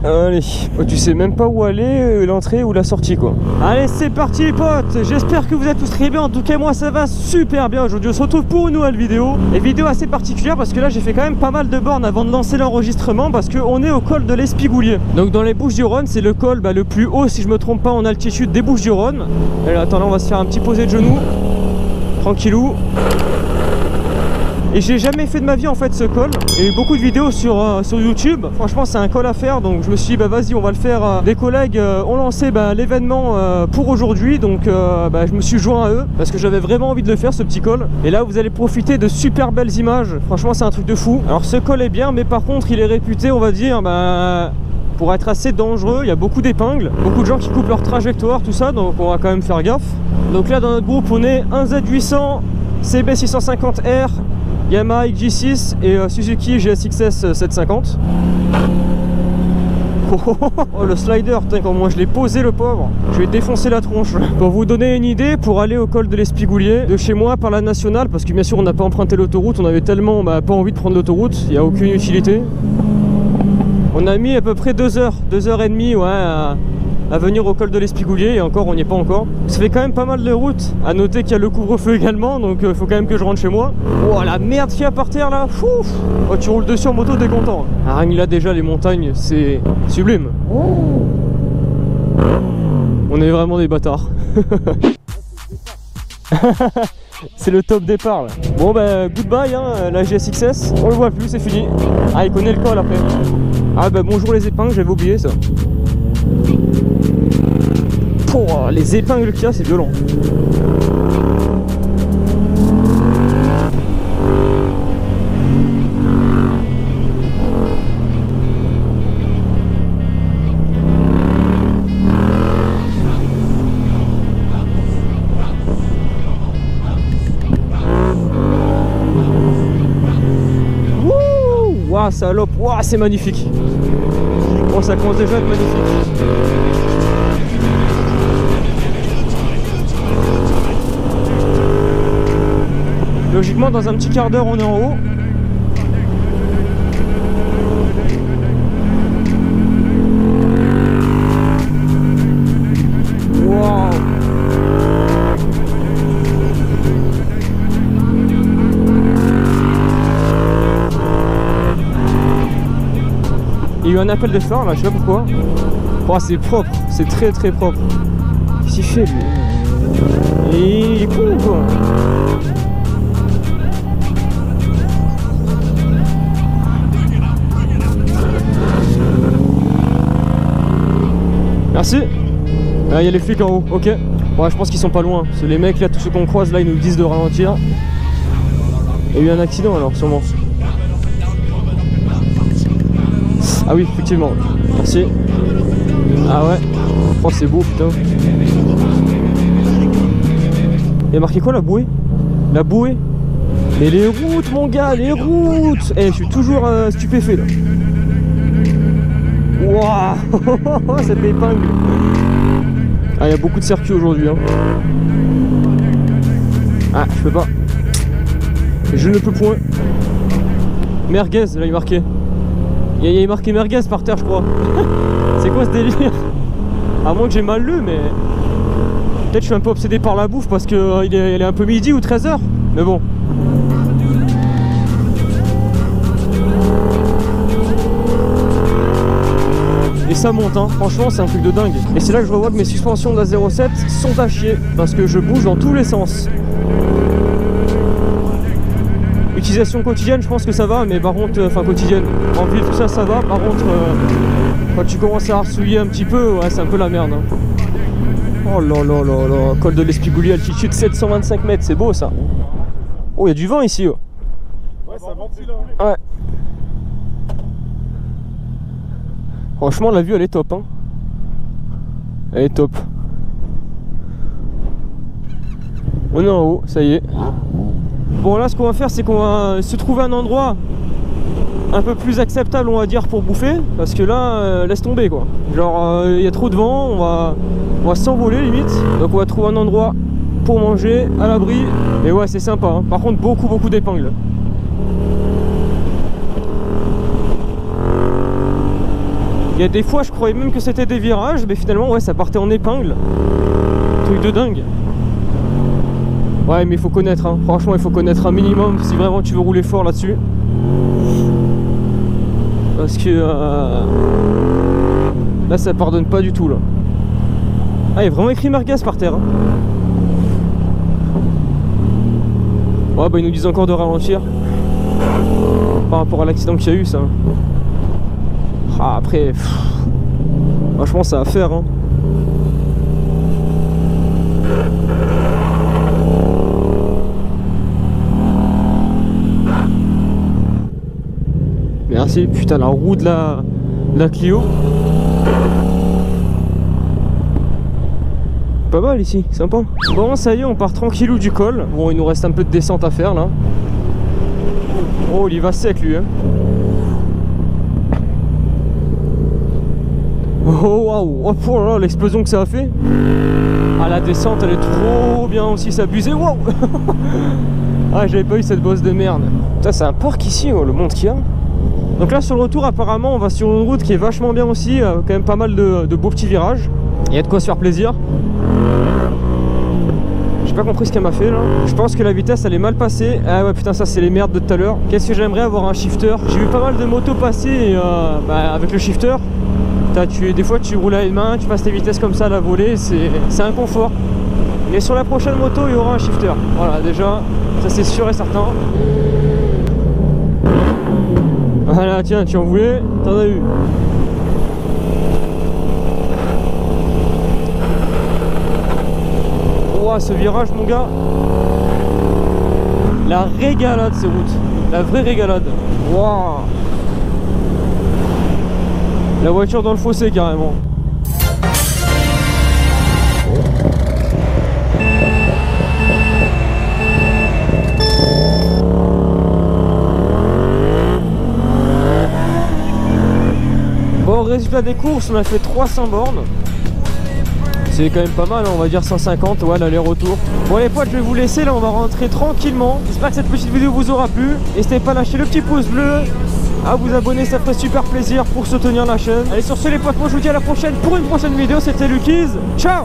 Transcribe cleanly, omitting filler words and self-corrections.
Allez, oh, tu sais même pas où aller, l'entrée ou la sortie quoi. Allez, c'est parti les potes. J'espère que vous êtes tous très bien. En tout cas moi ça va super bien. Aujourd'hui on se retrouve pour une nouvelle vidéo. Et vidéo assez particulière parce que là j'ai fait quand même pas mal de bornes avant de lancer l'enregistrement, parce qu'on est au col de l'Espigoulier. Donc dans les Bouches-du-Rhône, c'est le col le plus haut, si je me trompe pas, en altitude des Bouches-du-Rhône. Et là, attends, là on va se faire un petit posé de genoux. Tranquillou. Et j'ai jamais fait de ma vie en fait ce col. Il y a eu beaucoup de vidéos sur YouTube. Franchement c'est un col à faire, donc je me suis dit bah vas-y on va le faire. Des collègues ont lancé l'événement pour aujourd'hui, donc je me suis joint à eux parce que j'avais vraiment envie de le faire, ce petit col. Et là vous allez profiter de super belles images. Franchement c'est un truc de fou. Alors ce col est bien, mais par contre il est réputé, on va dire, pour être assez dangereux. Il y a beaucoup d'épingles, beaucoup de gens qui coupent leur trajectoire, tout ça, donc on va quand même faire gaffe. Donc là dans notre groupe on est un Z800, CB650R, Yamaha XJ6 et Suzuki GSX-S 750. Oh le slider, putain, quand moi je l'ai posé le pauvre, je vais défoncer la tronche. Pour vous donner une idée, pour aller au col de l'Espigoulier, de chez moi par la nationale, parce que bien sûr on n'a pas emprunté l'autoroute, on avait tellement pas envie de prendre l'autoroute, il n'y a aucune utilité. On a mis à peu près 2 heures, 2h30 ouais, à venir au col de l'Espigoulier, et encore on n'y est pas encore. Ça fait quand même pas mal de route. À noter qu'il y a le couvre-feu également, donc il faut quand même que je rentre chez moi. Oh la merde qu'il y a par terre là. Fouf. Oh, tu roules dessus en moto, t'es content. Ah, rien que là déjà les montagnes c'est sublime. On est vraiment des bâtards. C'est le top départ là. Bon goodbye hein, la GSX-S. On le voit plus, c'est fini. Ah il connaît le col après. Ah bonjour les épingles, j'avais oublié ça. Oh, les épingles qu'il y a, c'est violent. Wouh, wow, salope, wow, c'est magnifique. Bon, ça commence déjà à être magnifique. Logiquement dans un petit quart d'heure on est en haut. Wow. Il y a eu un appel de phare là, je sais pas pourquoi. Oh, c'est propre, c'est très très propre. Qu'est-ce qu'il fait lui? Et il est con quoi. Merci. Ah, il y a les flics en haut, ok. Ouais, je pense qu'ils sont pas loin. Parce que les mecs là, tous ceux qu'on croise là, ils nous disent de ralentir. Il y a eu un accident alors, sûrement. Ah oui, effectivement. Merci. Ah ouais. Oh, c'est beau, putain. Il y a marqué quoi, la bouée? La bouée? Mais les routes, mon gars, les routes. Eh, je suis toujours stupéfait là. Waouh. Cette épingle. Ah, il y a beaucoup de circuits aujourd'hui hein. Ah, je peux pas. Je ne peux point. Merguez, là il est marqué. Il y a marqué merguez par terre je crois. C'est quoi ce délire? À moins que j'ai mal lu, mais peut-être je suis un peu obsédé par la bouffe parce que il est un peu midi ou 13h. Mais bon. Et ça monte hein, franchement c'est un truc de dingue. Et c'est là que je revois que mes suspensions de la 07 sont à chier, parce que je bouge dans tous les sens. Utilisation quotidienne je pense que ça va, mais par contre, enfin quotidienne, en ville tout ça ça va, par contre quand tu commences à arsouiller un petit peu, ouais c'est un peu la merde hein. Oh là là là là, col de l'Espigoulier, altitude 725 mètres, c'est beau ça. Oh il y a du vent ici oh. Ouais ça ventile là. Ouais. Franchement la vue elle est top hein. Elle est top. On est en haut, ça y est. Bon là ce qu'on va faire c'est qu'on va se trouver un endroit un peu plus acceptable on va dire pour bouffer, parce que là laisse tomber quoi. Genre il y a trop de vent, on va s'envoler limite. Donc on va trouver un endroit pour manger à l'abri. Et ouais c'est sympa hein. Par contre beaucoup d'épingles. Il y a des fois je croyais même que c'était des virages, mais finalement ouais ça partait en épingle. Truc de dingue. Ouais mais il faut connaître hein. Franchement il faut connaître un minimum si vraiment tu veux rouler fort là-dessus. Parce que là ça pardonne pas du tout là. Ah il y a vraiment écrit merguez par terre hein. Ouais bah ils nous disent encore de ralentir par rapport à l'accident qu'il y a eu ça. Ah après franchement ça va faire hein. Merci putain la roue de la Clio. Pas mal ici, sympa. Bon ça y est on part tranquillou du col. Bon il nous reste un peu de descente à faire là. Oh il y va sec lui hein. Oh waouh, oh là là l'explosion que ça a fait. Ah la descente elle est trop bien aussi, c'est abusé, waouh. Ah j'avais pas eu cette bosse de merde. Putain c'est un parc ici oh, le monde qu'il y a. Donc là sur le retour apparemment on va sur une route qui est vachement bien aussi, quand même pas mal de beaux petits virages. Il y a de quoi se faire plaisir. J'ai pas compris ce qu'elle m'a fait là. Je pense que la vitesse elle est mal passée. Ah ouais putain ça c'est les merdes de tout à l'heure. Qu'est-ce que j'aimerais avoir un shifter. J'ai vu pas mal de motos passer et, avec le shifter. Des fois tu roules à une main, tu passes tes vitesses comme ça à la volée, c'est un confort. Mais sur la prochaine moto il y aura un shifter. Voilà déjà, ça c'est sûr et certain. Voilà tiens tu en voulais, t'en as eu. Oh ce virage mon gars. La régalade ces routes. La vraie régalade. Waouh. La voiture dans le fossé carrément. Bon résultat des courses on a fait 300 bornes. C'est quand même pas mal, on va dire 150, ouais, l'aller-retour. Bon les potes, je vais vous laisser, là on va rentrer tranquillement. J'espère que cette petite vidéo vous aura plu. N'hésitez pas à lâcher le petit pouce bleu, à vous abonner, ça ferait super plaisir pour soutenir la chaîne. Allez sur ce les potes, moi je vous dis à la prochaine pour une prochaine vidéo, c'était Luckyz, ciao.